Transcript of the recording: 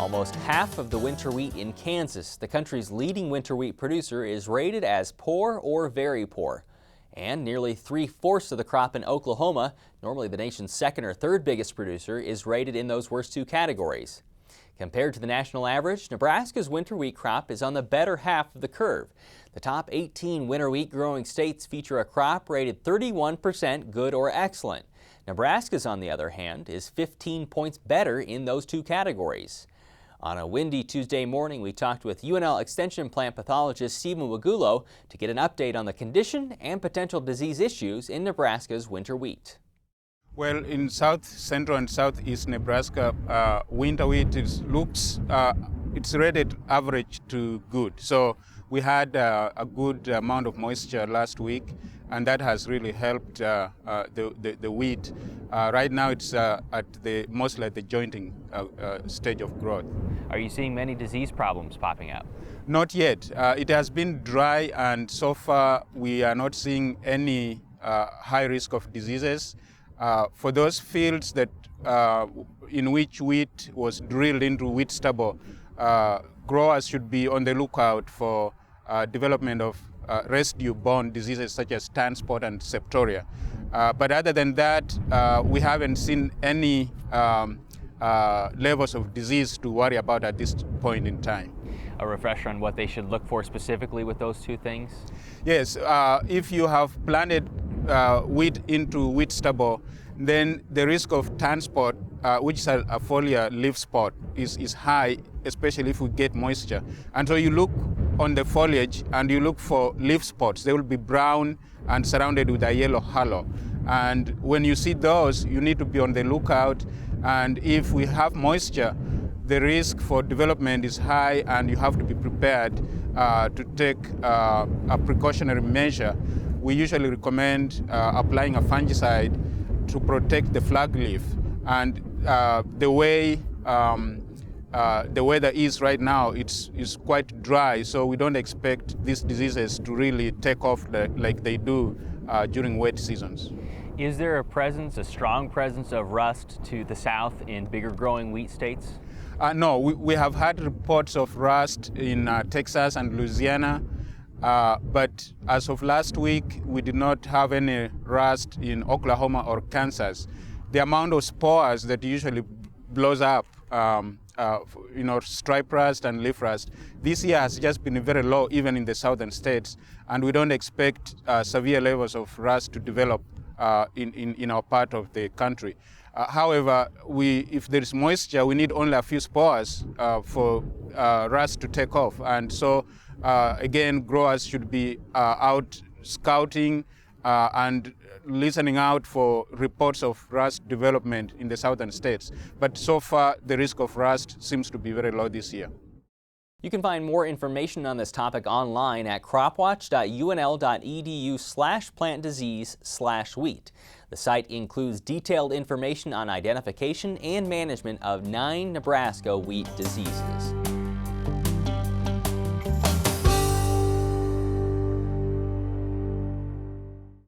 Almost half of the winter wheat in Kansas, the country's leading winter wheat producer, is rated as poor or very poor. And nearly 3/4 of the crop in Oklahoma, normally the nation's second or third biggest producer, is rated in those worst two categories. Compared to the national average, Nebraska's winter wheat crop is on the better half of the curve. The top 18 winter wheat growing states feature a crop rated 31% good or excellent. Nebraska's, on the other hand, is 15 points better in those two categories. On a windy Tuesday morning, we talked with UNL Extension plant pathologist Stephen Wegulo to get an update on the condition and potential disease issues in Nebraska's winter wheat. Well, in south central and southeast Nebraska, winter wheat it's rated average to good. So we had a good amount of moisture last week, and that has really helped the wheat. Right now it's mostly at the jointing stage of growth. Are you seeing many disease problems popping up? Not yet. It has been dry, and so far we are not seeing any high risk of diseases. For those fields that in which wheat was drilled into wheat stubble, growers should be on the lookout for development of residue-borne diseases such as tan spot and septoria. But other than that, we haven't seen any levels of disease to worry about at this point in time. A refresher on what they should look for specifically with those two things? Yes, if you have planted wheat into wheat stubble, then the risk of tan spot, which is a foliar leaf spot, is high, especially if we get moisture. And so you look on the foliage and you look for leaf spots. They will be brown and surrounded with a yellow halo. And when you see those, you need to be on the lookout. And if we have moisture, the risk for development is high, and you have to be prepared to take a precautionary measure. We usually recommend applying a fungicide to protect the flag leaf. And the way the weather is right now, it's quite dry, so we don't expect these diseases to really take off like they do during wet seasons. Is there a strong presence of rust to the south in bigger growing wheat states? No, we have had reports of rust in Texas and Louisiana, but as of last week, we did not have any rust in Oklahoma or Kansas. The amount of spores that usually blows up, stripe rust and leaf rust, this year has just been very low, even in the southern states, and we don't expect severe levels of rust to develop in our part of the country. However, if there is moisture, we need only a few spores for rust to take off. And so, again, growers should be out scouting and listening out for reports of rust development in the southern states. But so far, the risk of rust seems to be very low this year. You can find more information on this topic online at cropwatch.unl.edu/plantdisease/wheat. The site includes detailed information on identification and management of 9 Nebraska wheat diseases.